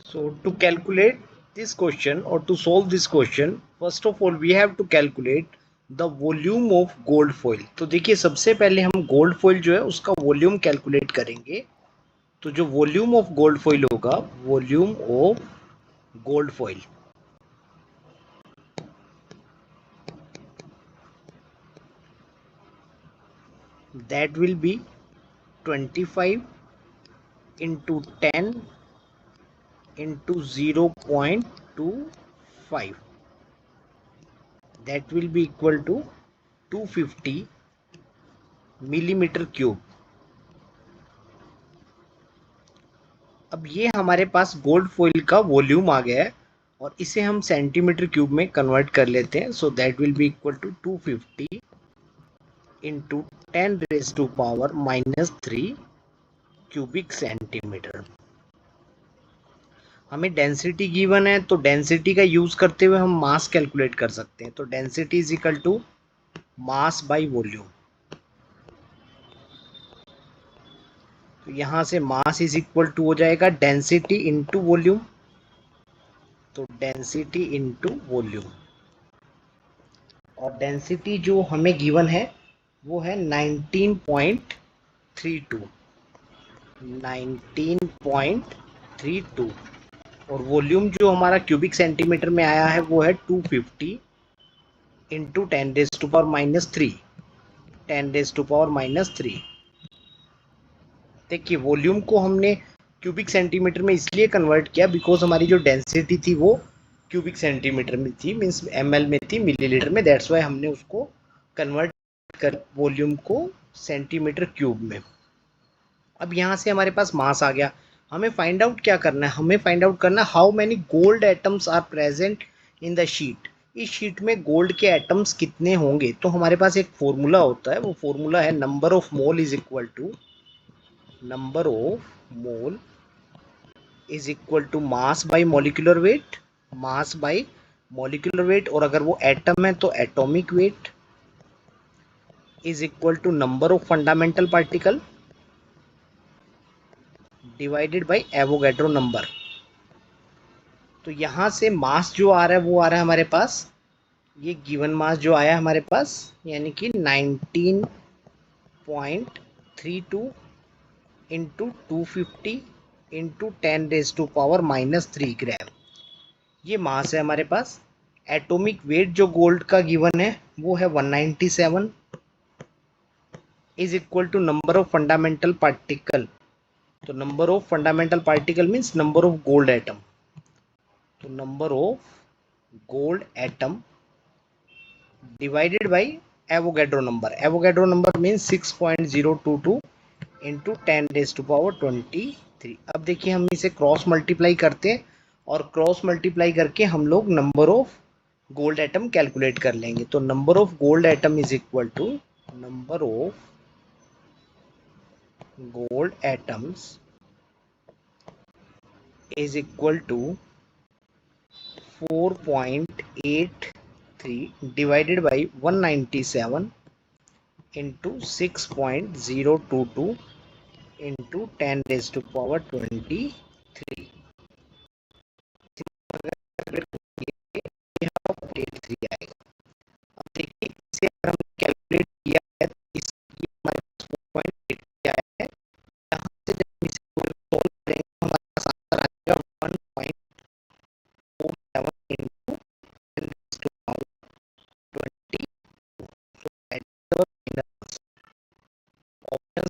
So to calculate this question or to solve this question, first of all we have to calculate the volume of gold foil. तो देखिए सबसे पहले हम gold foil जो है उसका वॉल्यूम कैलकुलेट करेंगे. तो जो वॉल्यूम ऑफ गोल्ड फॉइल होगा, volume of gold foil, that will be 25 into 10 into 0.25, that will be equal to 250 millimetre cube. अब ये हमारे पास गोल्ड फॉइल का वॉल्यूम आ गया है और इसे हम सेंटीमीटर क्यूब में कन्वर्ट कर लेते हैं. So that will be equal to 250 into 10⁻³ cubic centimetre. हमें डेंसिटी गिवन है तो डेंसिटी का यूज करते हुए हम मास कैलकुलेट कर सकते हैं. तो density is equal to mass by volume. तो यहां से मास इज इक्वल टू हो जाएगा डेंसिटी इंटू वॉल्यूम. तो डेंसिटी इंटू वॉल्यूम, और डेंसिटी जो हमें गिवन है वो है 19.32. 19.32 और वॉल्यूम जो हमारा क्यूबिक सेंटीमीटर में आया है वो है 250 इंटू 10⁻³ 10⁻³ देखिए वॉल्यूम को हमने क्यूबिक सेंटीमीटर में इसलिए कन्वर्ट किया बिकॉज हमारी जो डेंसिटी थी वो क्यूबिक सेंटीमीटर में थी, मीन्स ml में थी, मिलीलीटर में. दैट्स वाई हमने उसको कन्वर्ट कर वॉल्यूम को सेंटीमीटर क्यूब में. अब यहाँ से हमारे पास मास आ गया. हमें फाइंड आउट क्या करना है, हमें फाइंड आउट करना है how many gold atoms are present in the sheet. इस शीट में गोल्ड के एटम्स कितने होंगे. तो हमारे पास एक फॉर्मूला होता है, वो फॉर्मूला है number of mole is equal to number of mole is equal to mass by molecular weight, mass by molecular weight. और अगर वो एटम है तो atomic weight is equal to number of fundamental particle divided by Avogadro number. तो यहां से मास जो आ रहा है वो आ रहा है हमारे पास, ये गिवन मास जो आया हमारे पास यानी कि 19.32 इंटू 250 इंटू 10⁻³ ग्राम. ये मास है हमारे पास. एटॉमिक वेट जो गोल्ड का गिवन है वो है 197 is equal to number of fundamental particle. तो number of fundamental particle means number of gold atom. तो number of gold atom divided by Avogadro number. Avogadro number means 6.022 into 10⁻23. अब देखिए हम इसे क्रॉस मल्टीप्लाई करते हैं और क्रॉस मल्टीप्लाई करके हम लोग number of gold atom calculate कर लेंगे. तो number of gold atom is equal to number of gold atoms is equal to 4.83 divided by 197 into 6.022 into 10⁻23. आएगा. अब देखिए इसे अगर हमने कैलकुलेट किया है तो इसकी हमारे पास 4.83 आया है. यहाँ से जब हम इसे सॉल्व करेंगे हमारे पास आंसर आ जाएगा 1.47 इंटू 10⁻22. ऑप्शन